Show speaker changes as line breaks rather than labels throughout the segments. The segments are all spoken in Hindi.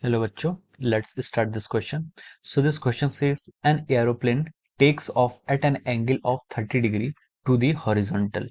Hello bachcho, let's start this question. So this question says an aeroplane takes off at an angle of 30 degree to the horizontal.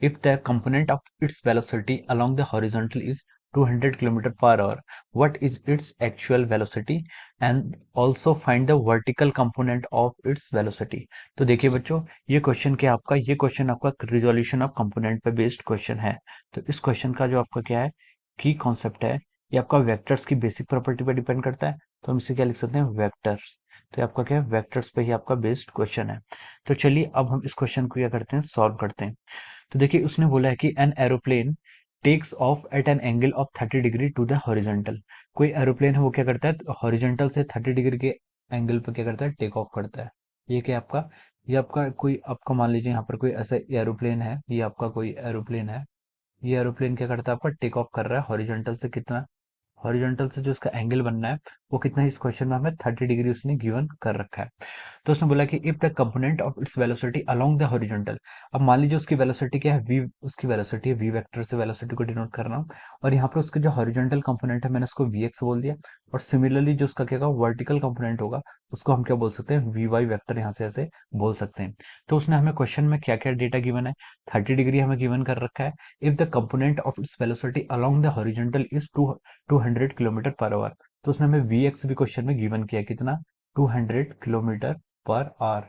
If the component of its velocity along the horizontal is 200 km per hour, what is its actual velocity and also find the vertical component of its velocity. तो देखिए बच्चों ये क्वेश्चन आपका रिजोल्यूशन ऑफ कंपोनेंट पे बेस्ड क्वेश्चन है। तो इस क्वेश्चन का जो आपका क्या है की कॉन्सेप्ट है, ये आपका वेक्टर्स की बेसिक प्रॉपर्टी पर डिपेंड करता है। तो हम इसे क्या लिख सकते हैं, वेक्टर्स। तो ये आपका क्या है, वेक्टर्स पे ही आपका बेस्ड क्वेश्चन है। तो चलिए अब हम इस क्वेश्चन को क्या करते हैं, सॉल्व करते हैं। तो देखिए उसने बोला है कि an aeroplane takes off at an angle of 30 degree to the horizontal. कोई एरोप्लेन है वो क्या करता है, हॉरिजॉन्टल से 30 डिग्री के एंगल पर क्या करता है, टेक ऑफ करता है। ये क्या आपका, ये आपका कोई आपका मान लीजिए यहाँ पर कोई ऐसा एरोप्लेन है, ये आपका कोई एरोप्लेन है। ये एरोप्लेन क्या करता है, आपका टेक ऑफ कर रहा है हॉरिजॉन्टल से कितना, हॉरिजॉन्टल से जो इसका एंगल बनना है वो कितना है, इस क्वेश्चन में हमें 30 डिग्री उसने गिवन कर रखा है। तो उसने बोला कि if the component of its velocity along the horizontal. अब मान लीजिए उसकी वेलोसिटी क्या है, वी, उसकी वेलोसिटी है, वी वेक्टर से वेलोसिटी को डिनोट कर रहा हूँ। और यहाँ पर उसके जो हॉरिजॉन्टल कंपोनेंट है मैंने उसको वी एक्स बोल दिया। और सिमिलरली जो उसका क्या होगा, वर्टिकल कंपोनेंट होगा, उसको हम क्या बोल सकते हैं, वी वाई वैक्टर यहाँ से ऐसे बोल सकते हैं। तो उसने हमें क्वेश्चन में क्या क्या डेटा गिवन है, 30 डिग्री हमें गिवन कर रखा है। If the component of its velocity along the horizontal is 200 kilometre per hour. तो उसने हमें वी एक्स भी क्वेश्चन में गिवन किया, कितना, 200 किलोमीटर पर आवर।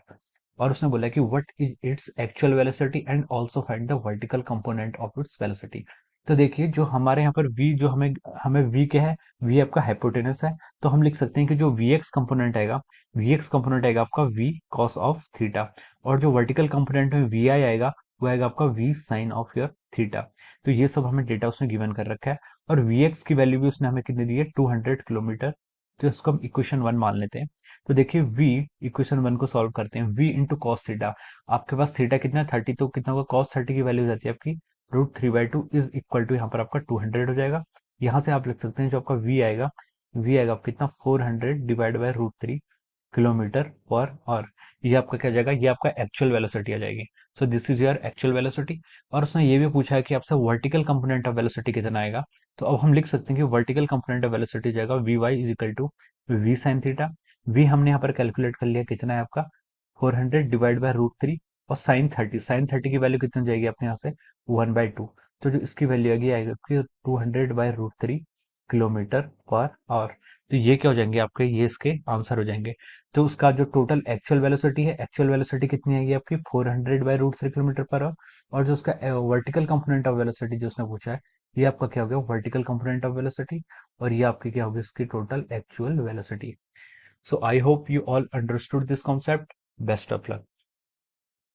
और उसने बोला कि what is its actual velocity and also find the vertical component of its velocity. तो देखिए जो हमारे यहाँ पर v, जो हमें हमें v क्या है, v आपका हाइपोटेनस है। तो हम लिख सकते हैं कि जो vx कंपोनेंट आएगा, vx कंपोनेंट आएगा आपका v cos ऑफ थीटा। और जो वर्टिकल कंपोनेंट में vi आएगा, वो आएगा आपका v sin of your theta. तो ये सब हमें डेटा उसने गिवन कर रखा है। और vx की वैल्यू भी उसने हमें कितनी दी है, 200 किलोमीटर। तो इसको हम इक्वेशन 1 मान लेते हैं। तो देखिए v, इक्वेशन 1 को सॉल्व करते हैं, v इंटू कॉस थीटा। आपके पास थीटा कितना है, 30, तो कितना होगा, कॉस 30 की वैल्यू हो जाती है आपकी √3/2 इज इक्वल टू यहाँ पर आपका 200 हो जाएगा। यहाँ से आप लिख सकते हैं जो आपका v आएगा, v आएगा आपका कितना, 400 divide by √3 kilometre per hour. ये आपका क्या जाएगा, ये आपका एक्चुअल वेलोसिटी आ जाएगी। So this is your actual velocity. और उसने ये भी पूछा है कि आपसे वर्टिकल कंपोनेंट ऑफ वेलोसिटी कितना आएगा। तो अब हम लिख सकते हैं कि वर्टिकल कंपोनेंट ऑफ वेलोसिटी जाएगा V Y is equal to V sine theta. V हमने यहाँ पर कैलकुलेट कर लिया, कितना है आपका 400 डिवाइड बाय √3। और साइन थर्टी की वैल्यू कितनी हो जाएगी अपने यहाँ से, 1/2। तो जो इसकी वैल्यू आएगी आपकी 200/√3 किलोमीटर पर आवर। तो ये क्या हो जाएंगे आपके, ये इसके आंसर हो जाएंगे। तो उसका जो टोटल एक्चुअल वेलोसिटी है, एक्चुअल वेलोसिटी कितनी आएगी आपकी, 400/√3 किलोमीटर पर आवर। और जो उसका वर्टिकल कंपोनेंट ऑफ वेलोसिटी जो उसने पूछा है, ये आपका क्या हो गया, वर्टिकल कंपोनेंट ऑफ वेलोसिटी। और ये आपकी क्या होगी, इसकी total actual velocity. So I hope you all understood this concept. Best of luck.